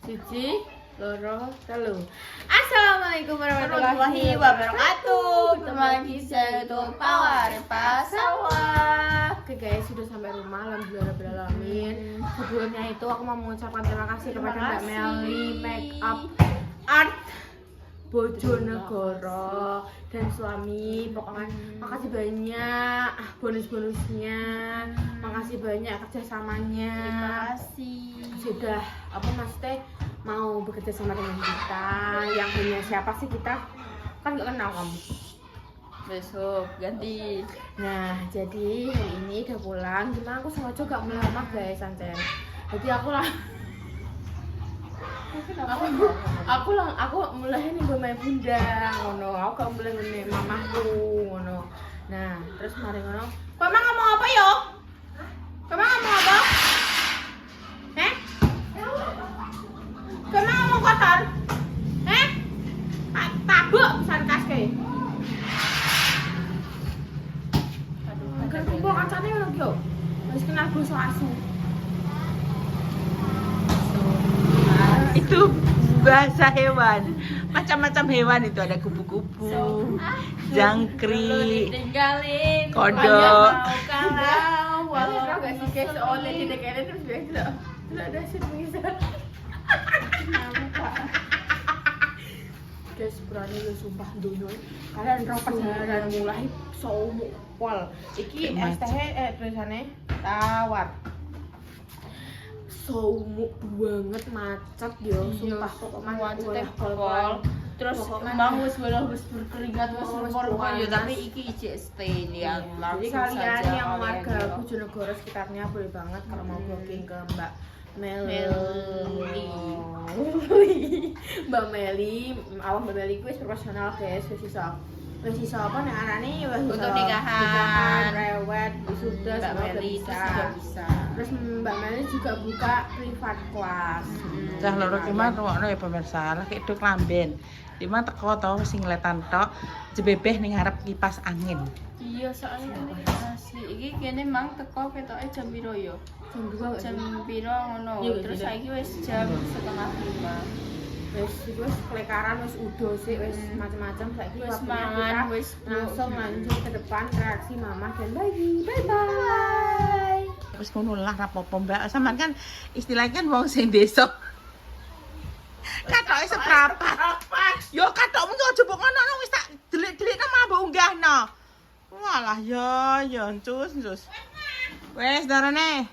Siji, loro, telu. Assalamualaikum warahmatullahi wabarakatuh. Ketemu lagi saya untuk Power Pasawah. Oke guys, sudah sampai rumah. Alhamdulillah rabbil alamin. Sebelumnya itu aku mau mengucapkan terima kasih kepada Mbak Meli Makeup Art Bojonegoro dan suami. Pokoknya makasih banyak bonus-bonusnya, makasih banyak kerjasamanya. Terima kasih Sudah maksudnya mau bekerja sama dengan kita. Yang punya siapa sih kita? Kan gak kenal kamu. besok ganti. Nah jadi hari ini udah pulang. Gimana aku sengaja gak mulai lama guys Ancen. Jadi aku mulai nih bermain bunda ngono. Aku gak mulai ngene mamahku ngono. Nah, terus mari ngono. Kok emang ngomong apa yo? Kok emang ngomong apa? Heh? Kok emang ngomong kotor? Heh? Tabuk pisan kas kae. Kan kumpul kancane ngono ki yo. Wis kenal basa asu. Itu bahasa hewan, macam-macam hewan itu, ada kupu-kupu, jangkrik, Tinggalin kodok. Kalau gak sih guys, oleh di negara terus biasa. Tidak ada sih bisa. Guys, berani lu sumpah dulu. Kalian roh perjalanan mulai somu pol. Iki STH tulisannya tawar. Somu banget macet yo, sumpah pokoknya macetnya pol. terus Pokoknya- emang wis berkeringat wis Oh, wis berkorban yo, panas. tapi iki stay nih Iya, langsung jadi kalian saja yang kalian warga yo. Bojonegoro sekitarnya boleh banget kalau mau booking ke Mbak Meli. Mbak Meli, awak Mbak Meli kuwi profesional guys, wis iso apa nek arane wis iso Untuk nikahan. rewet, wisuda Mbak semua Meli itu bisa. juga bisa. Terus Mbak Meli juga buka privat kelas. Cah loro ki mah rungokno ya pemirsa, lek itu klamben. Lima teko to sing ngletan tok, jebebeh ning ngarep kipas angin. Iya, soalnya ini asli iki kene mang teko ketoke jam piro yo? Jam 2 Jam piro ngono. Iya, Terus iya. saiki wis jam 4:30. wis kelekaran wis udo sih wis macam-macam saiki Wis waktunya mangan, kita wis langsung lanjut ke depan reaksi mama dan bayi. Bye bye. Wis ngono lah rapopo Mbak. Sampeyan kan istilahnya kan wong sing desa. Katoke seprapat. Yo katokmu ki aja mbok ngono wis tak delik-delikno malah mbok unggahno. Walah yo cus. Wes darane.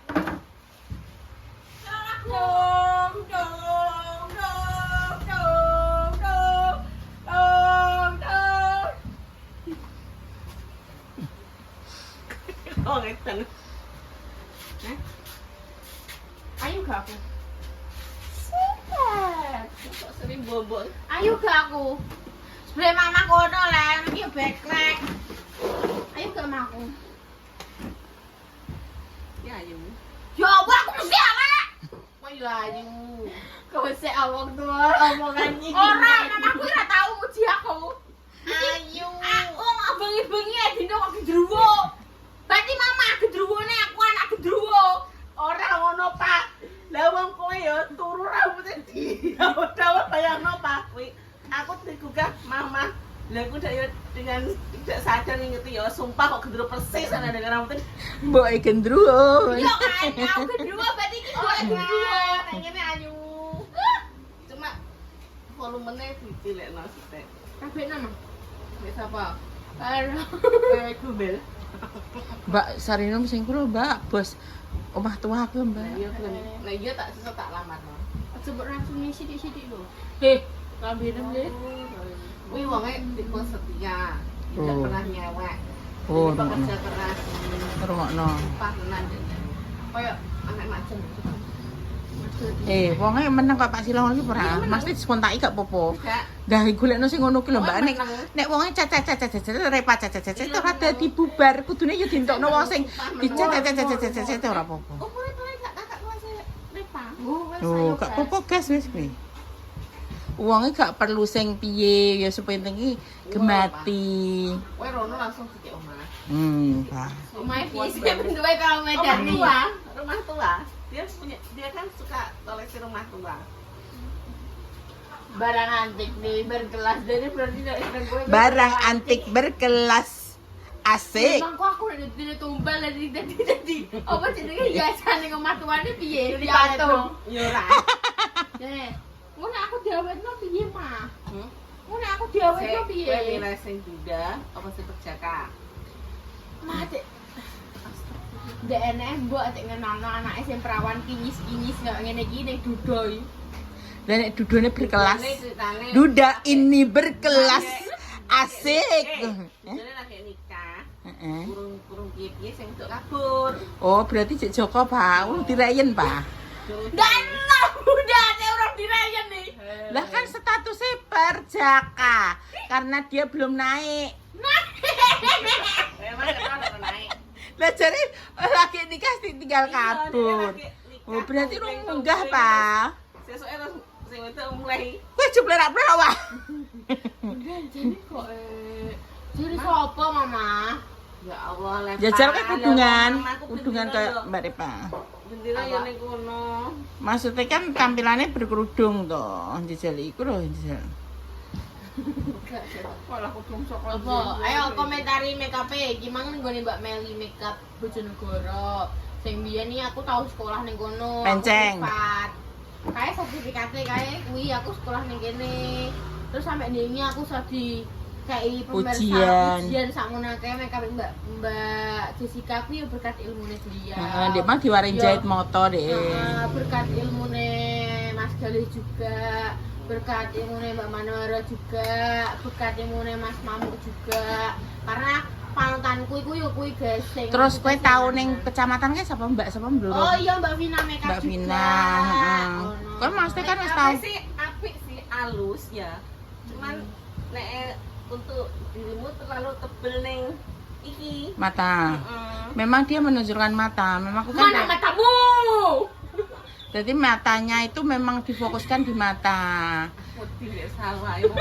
Oh, ngeten. Ayo gak aku. Kok sering bobol. Ayo gak aku. Sebelah mama kono len, iki beklek. Ayo gak mamaku. Ya ayo. Ya Allah aku mesti awak. Kok yo ayu. Kok sik awak tuwa omongan iki. Ora, mamaku ora tau muji aku. Ayu. Aku bengi-bengi dino kok gedruwo. Berarti mama gedruwone aku anak gedruwo. Ora ngono, Pak. Lah wong kowe ya turu rambute dawa-dawa bayangno Pak kuwi. Aku digugah mama. Lah aku dengan tidak sadar ngerti ya, sumpah kok gendruwo persis ana dengan rambutnya. Mbok e gendruwo. Yo kan, aku gedruwo berarti iki dua gedruwo. Nang kene ayu. Cuma volumenya ditilekno sithik. Kabeh nama. Wis apa? Karo. Gumbel. Mbak Sarinum sing kulo, Mbak, bos omah tua aku, Mbak. Iya kan. Nah iya tak sesuk tak lamarno. Aja mbok racuni sithik-sithik lho. Kambine nggih. Kuwi wonge tipe setia. Tidak Oh. pernah nyewek. Oh, Jadi pekerja keras. Rungokno. Sumpah tenan dene. Kaya anak macem. Wonge meneng kok Pak Silong iki ora. Mesti spontai gak popo. Enggak. Dah golekno sing ngono ki lho, Mbak. Oh, Nek meneng. nek wonge cecet repa cecet ora dadi bubar. Kudune ya dintokno wong sing dicecet ora popo. Umure tuwe gak kakak kelas Repa. Oh, gak popo gas wis kuwi. Wonge gak perlu sing piye ya supaya penting gemati. Kowe rono langsung dikek omah. Pak. Omahe piye sih bentuke kalau Medan nih. Rumah tua. Dia kan suka koleksi rumah tua. barang antik nih berkelas jadi berarti dari gue Barang antik berkelas. Asik. emang kok aku udah jadi tumbal dari apa jenenge hiasan yang omah tuane piye Ini patung yo ora. nih ngono aku diawetno piye mah ngono aku diawetno piye Kowe milih sing Buddha apa sing Perjaka? mati ndek enek mbok cek ngenalno anake sing perawan kinyis-kinyis kok ngene iki ning dudoi. Dan nek dudune berkelas. ceritane Duda ini berkelas. Asik. Jadi lagi nikah, Heeh. kurung piye-piye sing untuk kabur. Oh, berarti Cek Joko, Pak. Dirayen, Pak. Ndak enak udah ada orang dirayan nih. Lah kan statusnya Perjaka karena dia belum naik. Memang kan naik. Lah jadi laki nikah tinggal kabur. Oh, berarti lu munggah, Pak. Sesuk terus sing wedok mulai Kowe jebler-jebler wah. Jadi kok jadi sapa mama? ya Allah lepas. Jajal kan kudungan kayak Mbak Repa. Bendera ya ning kono. Maksudnya kan tampilannya berkerudung toh. Jajal iku lho, jajal. Malah kudung saka. Apa? Ayo komentari makeup iki mang nggone Mbak Meli makeup Bojonegoro. Sing biyen iki aku tau sekolah ning kono. Penceng. Kayak sertifikatnya kayak kuwi aku sekolah ning kene. Terus sampai ini aku sadi kayak ujian sakmono akeh makeup Mbak Jessica kuwi berkat ilmune beliau. Heeh, dia mah diwarin jahit motor deh. Berkat ilmune Mas Galih juga, berkat ilmune Mbak Manora juga, berkat ilmune Mas Mamuk juga. Karena panutanku iku yo kuwi guys sing Terus kowe tau ning kecamatan kae sapa Mbak sapa Bluro? Oh iya Mbak Vina makeup Mbak juga. Vina, heeh. Kowe mesti kan wis tau. sih apik sih halus ya. Cuman nek untuk dirimu terlalu tebel ning iki. Mata. Memang dia menunjukkan mata. Memang aku kan Mana matamu? jadi matanya itu memang difokuskan di mata. Wedi nek salah iku.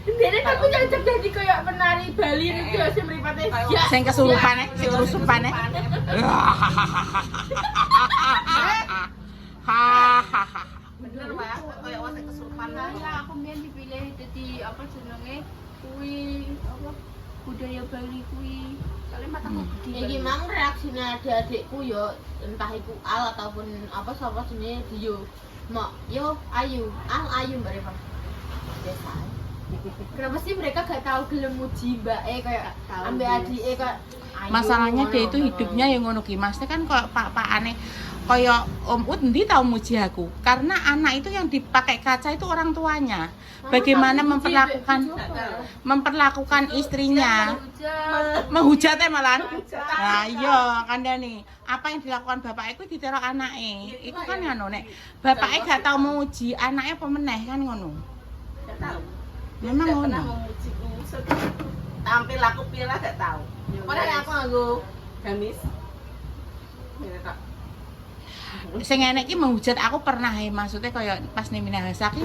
Dene aku cocok jadi kayak penari Bali iki sing mripate ya. Sing kesurupan sing kesurupan Hahaha. Bener wae koyo wong kesurupan. Ya aku mbiyen dipilih jadi apa jenenge kuwi apa budaya Bali kuwi. Soalnya mataku gede. Iki mang reaksine adik-adikku yo entah iku Al ataupun apa sapa jenenge Dio. Mak, yo Ayu, Ayu Mbak Reva. Biasa. Kenapa sih mereka gak tahu gelem muji Mbak kayak ambek adike kayak Ayu, Masalahnya dia ngono. itu hidupnya yang ngono ki. Maksudnya kan kok pak-pakane kaya Om Ud ndi tau muji aku. Karena anak itu yang dipakai kaca itu orang tuanya. Bagaimana memperlakukan istrinya. Menghujat malan. Nah iya kandhane. Apa yang dilakukan bapaknya itu diterok anake. Itu kan ngono nek bapaknya gak tau memuji anaknya apa meneh kan ngono. Gak tahu. Memang Gak ngono. pernah memujiku. Tampil aku pilih gak tahu. Padahal aku nganggo gamis. Ini kok. Sing enek iki menghujat aku pernah maksudnya kayak pas ning Minahasa ki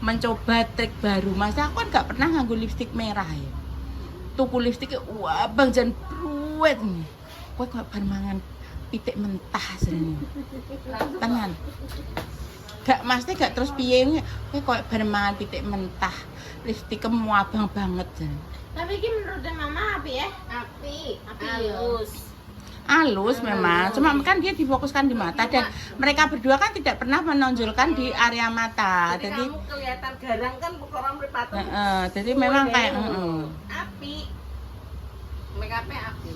mencoba trik baru. Mas aku kan gak pernah nganggo lipstik merah ya. Tuku lipstik wah bang jan pruwet nih. Kowe kok bar mangan pitik mentah jenenge. Tenan. Gak mesti gak terus piye kowe kok bar mangan pitik mentah. Lipstikmu abang banget jan. Tapi ini menurut mama api ya? Api Halus. Halus memang, cuma kan dia difokuskan di mata dan mereka berdua kan tidak pernah menonjolkan di area mata. Jadi Jadi kamu kelihatan garang kan orang berpatu. jadi memang kayak Api. Make up-nya api.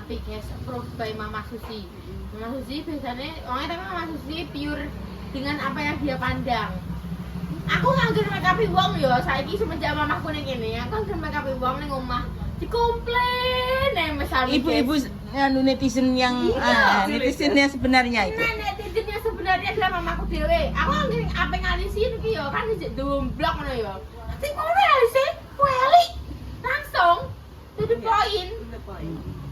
Api guys, approved by Mama Susi. Mama Susi biasanya, orangnya tapi Mama Susi pure dengan apa yang dia pandang. Aku nganggur make up wong yo, saiki semenjak mamaku ning kene, aku nganggur make up wong ning omah. Dikomplain misalnya ibu-ibu anu netizen yang netizennya sebenarnya itu. Nah, netizennya sebenarnya adalah mamaku dhewe. Aku ngene apa ngalisin iki yo kan dijek domblok ngono yo. Sing kono ngalisin weli langsung to the point.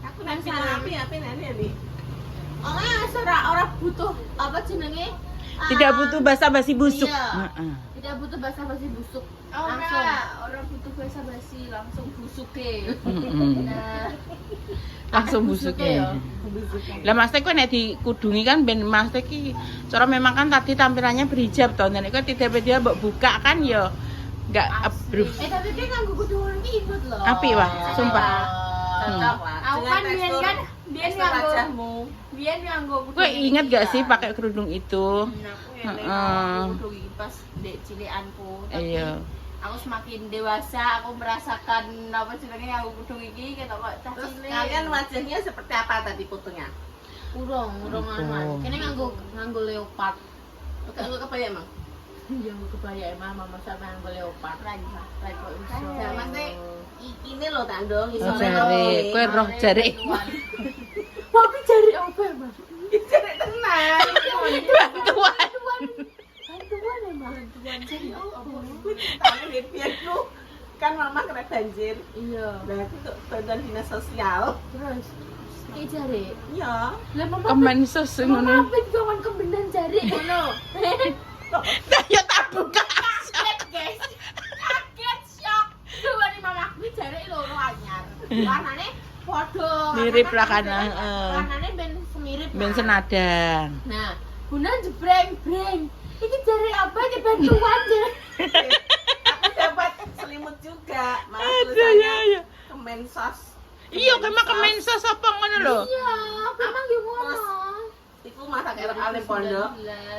Aku nanti api nanti nih. Ora butuh apa jenenge Tidak butuh basa-basi busuk. Iya. Heeh. Tidak butuh basa-basi busuk. Langsung. Orang butuh basa-basi langsung busuk deh. Mm-mm. Nah, Langsung busuk ya. Lah Mas Teh kok nek dikudungi kan ben Mas Teh ki cara memang kan tadi tampilannya berhijab to. Nek kok tiba-tiba mbok buka kan ya enggak approve. tapi dia nganggo kudungan ki imut loh. Apik, Wak, sumpah. Cocok lah. Aku kan biyen kan biyen tekstur nganggo wajahmu. biyen nganggo Kowe inget gak sih pakai kerudung itu? Aku Heeh. eleng kudu iki pas dek cilikanku. Tapi Iya. aku semakin dewasa aku merasakan apa jenenge nganggo kudung iki ketok kok cah Terus cilik. kalian wajahnya seperti apa tadi fotonya? urung anuan. Kene nganggo leopard. Enggak kebayang emang. Ya kebaya emang mama sampe nganggo leopard lagi kok iso. Ya, Mas, Nek. Ini loh tandong Oh, isore jare, kowe roh jare. Tapi jari apa emang? Jare tenan. Bantuan. Bantuan emang bantuan jari apa? Tapi di biarku kan mama kena banjir. Iya. Nah, aku tuh bantuan dinas sosial. Terus iki jari. Iya. Lah mama Kemensos Mama ngono. apa kawan kebenan jari ngono. Ya tak buka. Kaget guys. Kaget shock. Coba nih mama kuwi jari loro anyar. Warnane padha. Mirip lah kan, heeh. Warnane ben semirip. Ben Mas. senadan. Nah, Bunda jebreng-breng. Iki jari apa iki bantuan jari. Aku dapat selimut juga. Malah Aduh tulisannya ya ya. Kemensos. Iya, kemak Kemensos apa ngono lho. Iya, memang yo ngono. Iku masa kira alim pondok. Heeh.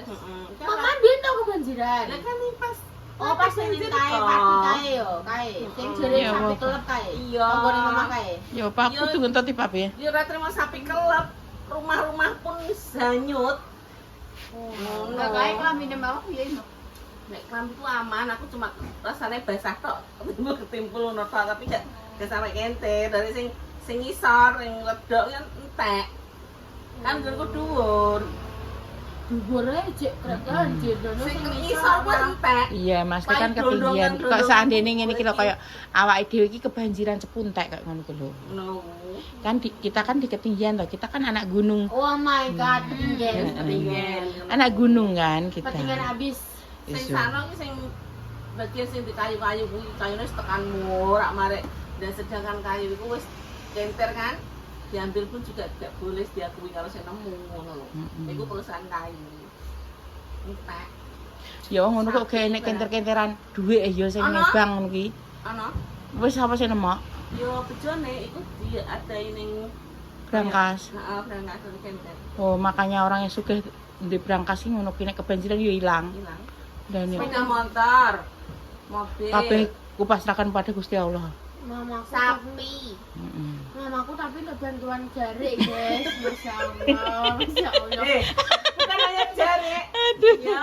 Mama dia tau kebanjiran. Lah kan ini pas Oh, pas sing banjir kae, kok. pati kae yo, kae. Sing jere Iya, sampe apa? kelep kae. Iya. Nggone mama kae. Ya apa aku tuh ngentut tipe apa ya? Dia ora terima sapi kelep. Rumah-rumah pun hanyut. Nah, kae kelamine mama piye iso? Nek kelambi ku aman, aku cuma rasanya basah tok. Ketimpul ngono tok, tapi gak sampai kente. Dari sing ngisor, sing ledok kan entek. Kan nggonku dhuwur. Dhuwure cek keren jendono Sing sing ngisor ku entek. Iya, Mas Teh kan Paling ketinggian. dondongan, Kok seandainya ngene iki lho kaya awake dhewe iki kebanjiran cepuntek kayak ngono ku lho. No. Kan kita kan di ketinggian loh. Kita kan anak gunung. Oh my god, ketinggian. Ketinggian. Anak gunung kan kita. Ketinggian abis. Sing Isu. sana ki sing bagian sing di kayu-kayu kuwi kayune wis tekan murak marek. Dan sedangkan kayu iku wis kenter kan. Diambil pun juga tidak boleh diakui kalau saya nemu ngono lho. Iku perusahaan kayu. Entek. Ya ngono kok gawe nek kenter-kenteran dhuwit ya sing Ana? nebang ngono ki. Ana? Wis apa sing nemok? Yo bejone iku diadai ning Brankas. heeh, berangkat dari kenter. Oh, makanya orang yang sugih di brankas iki ngono ki nek kebanjiran ya ilang. Hilang. Dan ya Sepeda motor, mobil, kabeh kupasrahkan pada Gusti Allah. Mamaku sapi. Heeh. Mamaku tapi untuk bantuan jari guys. Masya Allah. Masya Allah. Bukan hanya jari. Aduh. Ya,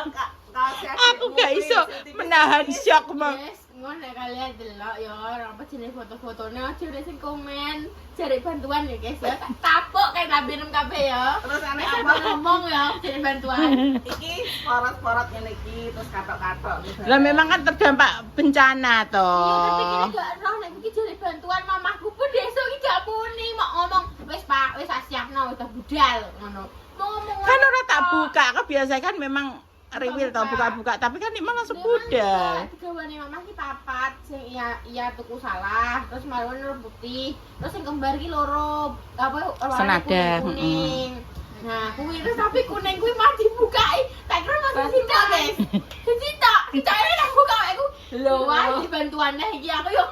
Aku gak iso menahan shock, Mak. Guys, ngono nek kalian delok ya orang apa jenis foto-fotonya aja udah sing komen cari bantuan ya guys ya. Tak tapuk kayak tabinem kabeh ya. Terus aneh Nek apa? ngomong ya cari bantuan. Iki porot-porot ngene iki terus katok-katok gitu. Lah memang kan terdampak bencana Iya, toh. tapi kini gak roh nek iki cari bantuan mamaku pun besok iki gak muni mau ngomong wis Pak, wis siapno udah budal ngono. Mau ngomong Kan ora tak buka, kan biasa kan memang riwil tau buka-buka, tapi kan memang langsung budal. Digawane mama ki papat sing iya tuku salah, terus marwan loro putih, terus sing kembar ki loro apa warna Senada, kuning. Nah, kuwi terus tapi kuning kuwi mah dibukai. Tak kira masih sita, guys. Sita, dicari nang buka aku. Lho, wah dibantuannya iki aku yo.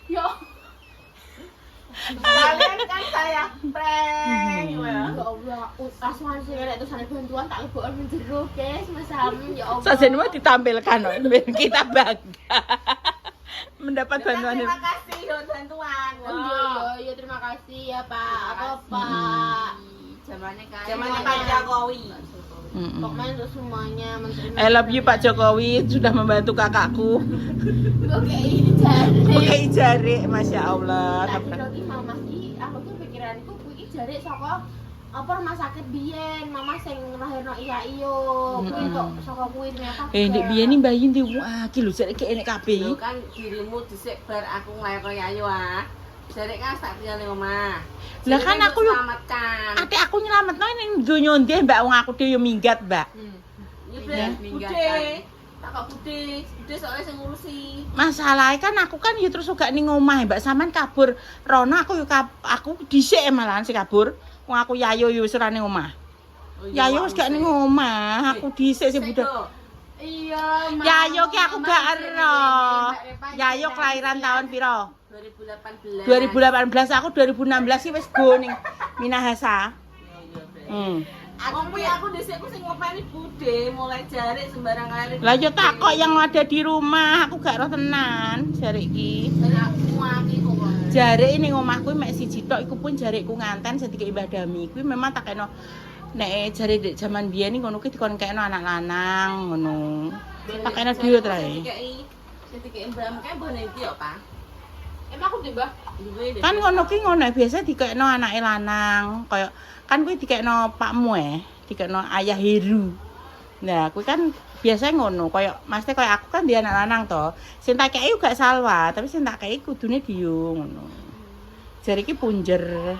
Yo. Kalian kan saya prank ya. Ya Allah, asuhan sing nek terus ada bantuan tak lebokan menjero, guys. Mas Ham, ya Allah. Sajen mah ditampilkan loh, biar kita bangga mendapat bantuan. Terima kasih yo bantuan. Iya, terima kasih ya Pak. Apa Pak? Zamannya kaya. Zamannya Pak Jokowi. Pokoknya untuk semuanya menteri. I love you Pak Jokowi sudah membantu kakakku. Oke, ini jari. Pakai jari, masya Allah. Tadi lagi mama ki, aku tuh pikiranku kuwi jari saka apa rumah sakit biyen, mama sing nglahirno iya iyo. Kuwi kok saka kuwi ternyata. Ndek biyen iki bayi ndi wah iki lho jare enek kabeh. Lho kan dirimu dhisik bar aku nglairno Yayu ah. Jare kan tak tinggal ning omah. Lah kan aku lho selamatkan. ate aku nyelametno ning donya ndi Mbak wong aku dhewe yo minggat, Mbak. Ya. Bude. Tak kok bude soalnya sing ngurusi. Masalahnya kan aku kan ya terus gak ning omah Mbak sampean kabur. Rono aku yo aku dhisik malahan sing kabur. Wong aku Yayo yo wis ora ning omah. Yayo wis gak ning omah, aku dhisik sing budal. Iya, Yayo ki aku gak ero. Yayo kelahiran tahun piro? 2018. 2018 aku 2016 sih wis go ning Minahasa. Aku dhisik aku sing ngopeni bude mulai jarik sembarang arek. Lah yo takok yang ada di rumah, aku gak ero tenan jarek iki. Aku aki kok. Jarek ning omahku mek siji tok iku pun jarekku nganten sing dikeki Mbah Dami. Kuwi memang tak kena nek jare dek jaman biyen iki ngono ki dikon kekno anak lanang ngono. Tak kena duit rae. Sing dikeki Mbah kae mbone iki yo, Pak. Emang aku Mbah. Kan ngono ki ngono biasa dikekno anake lanang, kaya kan kuwi dikekno pakmu dikekno ayah Heru. Nah, kuwi kan biasa ngono, kaya mesti kaya aku kan dia anak lanang to. Sing tak kei gak salwa, tapi sing tak kei kudune diung ngono. Jare iki punjer.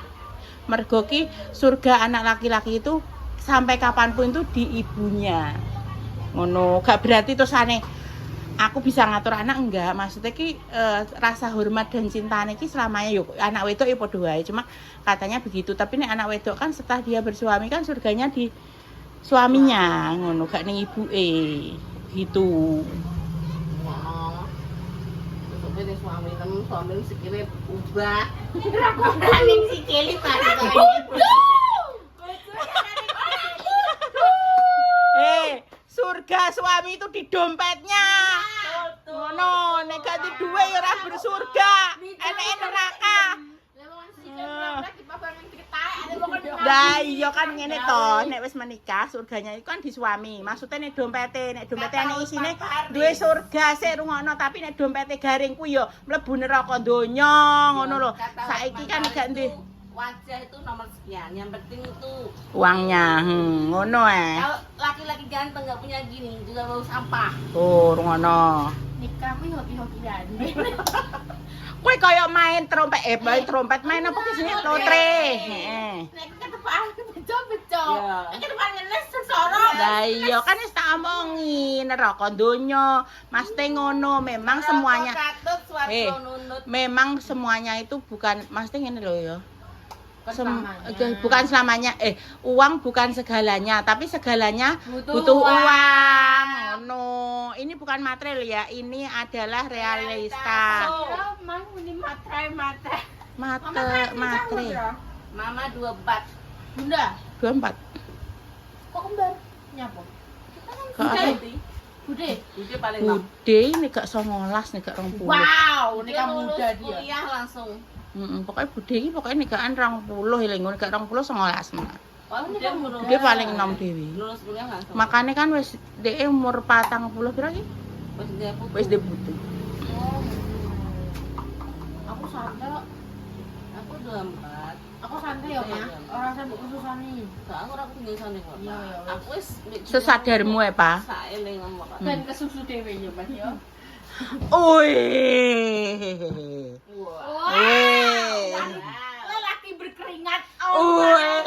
Mergo ki surga anak laki-laki itu sampai kapanpun itu di ibunya. Ngono, gak berarti terusane aku bisa ngatur anak enggak, maksudnya ki rasa hormat dan cintane ki selamanya yuk anak wedok ya padha wae, cuma katanya begitu. Tapi nek anak wedok kan setelah dia bersuami kan surganya di suaminya, ngono gak ning ibuke. Gitu. Ini suami sikile ubah. Ning sikile Pak. Surga suami itu di dompetnya. Ngono, nek gak di duwe ya ora bersurga. Eneke neraka. Lah iya kan ngene to, nek wis menikah surganya itu kan di suami. Maksudnya nek dompete ana isine duwe surga sik rungokno, tapi nek dompete garing ku ya mlebu neraka donya ngono lho. Saiki kan gak ndek wajah itu nomor sekian, yang penting itu uangnya. Ngono Kalau laki-laki ganteng nggak punya gini juga bau sampah. Oh, ngono. Nikah kuwi hoki-hokian. Kowe kaya main trompet, main apa ki sini lotre. Heeh. Nek ketepan beco-beco. Iya. Nek ketepan ngenes sesoro. Lah iya kan wis tak omongi neraka donya. Mesti ngono, memang semuanya. Katut swarga nunut. Memang semuanya itu bukan mesti ngene lho ya. Selamanya. Bukan selamanya, uang bukan segalanya, tapi segalanya Butuh butuh uang. uang. No, ini bukan material ya, ini adalah realita. Mang muni matre. Matre. Mama 24. Bunda, 24. kok kembar? Nyapa? Kok apa? Bude. Bude paling lama. Bude ini gak 19 nih gak 20. Wow, Dia nikah lulus muda dia. kuliah langsung. Pokoknya bude ini pokoknya nikaan 20 ya ngono gak 20 19 mah. Oh, dia lulus. Dia paling enom dewi. Lulus kuliah langsung. Makanya kan wis dhek umur 40 pira iki? Wis dia putus. Wis dhe putu. Aku santai kok. Aku 24. Aku santai ya, Pak. Ora sampe khususane. Soalnya aku tinggal sana kok. Iya, iya. Aku wis Sesadarmu ya, Pak. saeling ngomong. Ben kesusu dhewe ya, Mas ya. Wih. Lelaki berkeringat. Wih.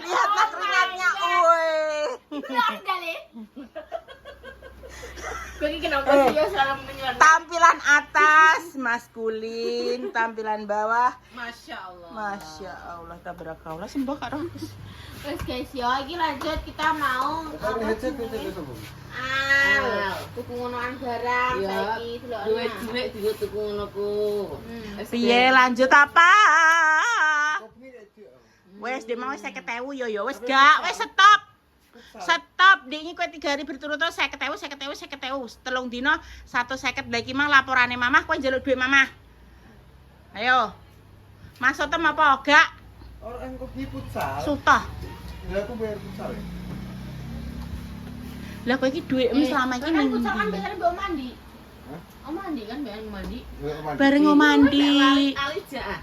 Lihatlah keringatnya. Wih. Benar sekali. Bagi kenapa sih ya salam menyuarakan? Tampilan atas maskulin, tampilan bawah Masya Allah. Masya Allah, tabarakallah. Sembah Kak Rompus. Terus guys, ya iki lanjut kita mau tuku ngonoan barang Iya. saiki deloknya. Duit digo tuku ngono ku. Piye lanjut apa? Wes dia mau 50.000 yo wes gak, wes stop. Stop, dingi kowe 3 hari berturut-turut 50.000 telung dino 150 lagi mang laporane mamah kowe njaluk duit mamah. Ayo. Masuk tem apa gak? Orang kopi futsal. Sutah. Ya aku bayar futsal ya. Lah kowe iki duitmu selama iki Kan ning futsal kan ndi? biasanya bawa mandi. Hah? Oh mandi kan, biasanya mandi. Bareng ngomong mandi. Alija.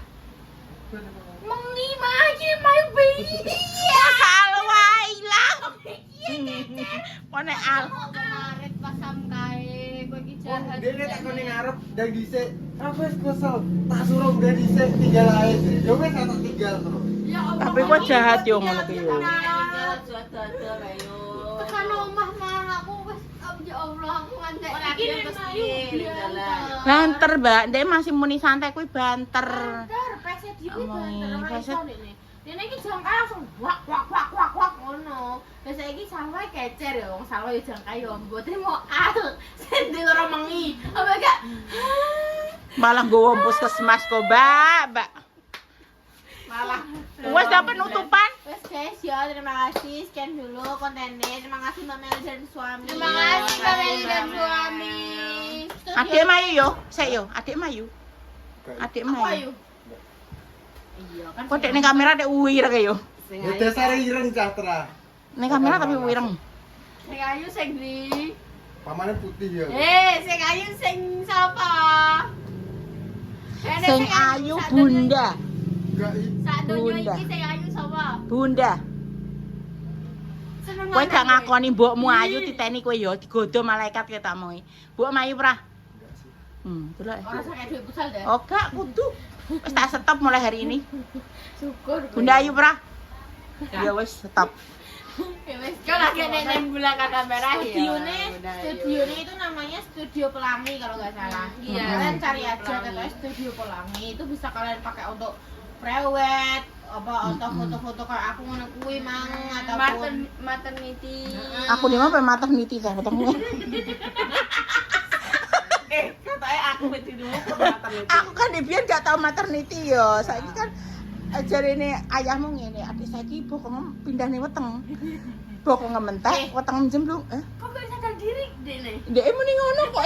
Mengi maji my baby. Salwailah. Pone al. Kemarin pasam kae, kowe iki jahat. Dia nek tak kene ngarep dan dhisik. Aku wis kesel. Tak suruh udah dhisik tinggal ae. Ya wis tak tinggal terus. Ya Allah. Tapi kok jahat yo ngono ki yo. Jahat ayo. Tekan omah mah Ya Allah, aku ngantek Ora iki dia terus piye, jalan. Banter, Mbak. Ndek masih muni santai kuwi banter. Banter, pese dhewe Omongi, banter ora pese- iso ndekne. Dene iki jangkai langsung wak wak wak wak wak ngono. Lah saiki salwae kecer ya wong salwae jangkai yo mboten mau al. Sendil ora mengi. Apa gak? Malah nggowo puskesmas kok, Mbak. Malah Wes dapat penutupan. Wes guys, ya terima kasih sekian dulu kontennya. Terima kasih Mbak Meli dan suami. Terima kasih, Mbak Meli dan suami. Adik Mayu yo, sik yo, Adik Mayu. Adik Aku Mayu. ayu. Iya kan. Kok dek ning kamera dek wireng yo. sing Ya ayu. dasar ireng catra. Ning kamera tapi wireng. Sing ayu sing ndi? Pamane putih ya. Sing ayu sing sapa? Sing ayu Bunda. Enggak Sak donya Bunda. iki sing ayu sapa? Bunda. Seneng Kowe gak ngakoni mbokmu ayu titeni kowe yo digodho malaikat ketamu. Mbok Mayu pra. sih. Delok. Ora sakit duit pusal dah. Oh, gak kudu. Wis tak stop mulai hari ini. Syukur. Bunda Ayu pra. Ya wis stop. Ya wes, kau lagi neng belakang kamera ya. Bunda Ayu. Studionya itu namanya Studio Pelangi kalau nggak salah. Iya. Kalian cari aja Pelangi. katanya Studio Pelangi itu bisa kalian pakai untuk prewed, apa untuk foto-foto kayak aku ngono kuwi mang ataupun Maternity. Aku nih mah maternity ta ketemu. Katanya aku mesti dulu ke maternity. Aku kan biyen gak tau maternity yo. Saiki kan jarene ayahmu ngene, adik saiki bokong pindah ning weteng. Bokong ngementek, weteng jemblung. kok gak sadar diri deh nih. Ndek muni ngono kok.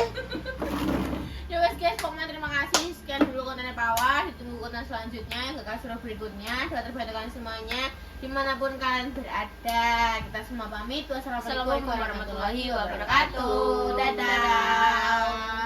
Ya wes guys, pokoknya terima kasih. Sekian dulu kontennya Pawar. Ditunggu konten selanjutnya, kekal suruh berikutnya. Doa terbaik untuk kalian semuanya, dimanapun kalian berada. Kita semua pamit. Wassalamualaikum warahmatullahi wabarakatuh. Dadah.